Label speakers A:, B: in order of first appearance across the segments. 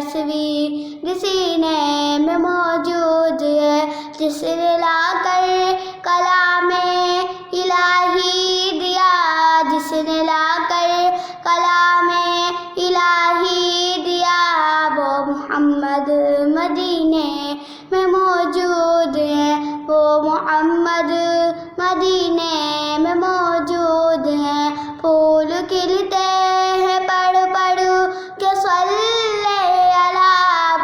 A: تصویر سینے میں موجود ہے، جس نے لا کر کلام الہی دیا، جس نے لا کر کلام الہی دیا، وہ محمد مدینے میں موجود ہے، وہ محمد مدینے میں موجود ہے۔ پھول کھلتے ہیں پڑھ پڑھ کے صلی علی،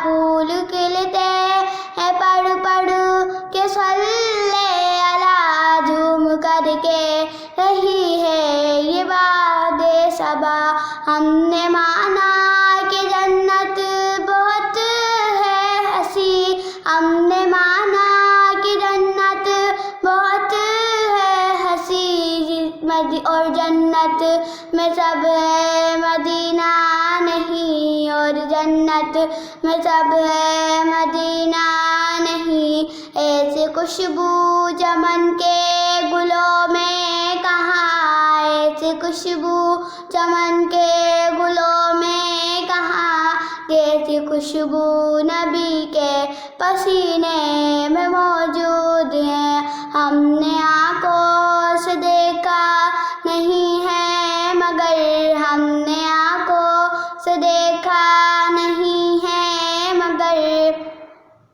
A: پھول کھلتے ہیں پڑھ پڑھ کے صلی علی، جھوم کر کے رہی ہے یہ باد صبا۔ ہم نے مانا کہ جنت بہت ہے ہنسی، ہم نے مانا کہ جنت بہت ہے ہنسی، اور جنت میں سب ہے مدینہ نہیں، اور جنت میں سب ہے مدینہ نہیں۔ ایسی خوشبو چمن کے گلوں میں کہاں، ایسی خوشبو چمن کے گلوں میں کہاں، جیسی خوشبو نبی کے پسینے میں موجود ہے۔ ہم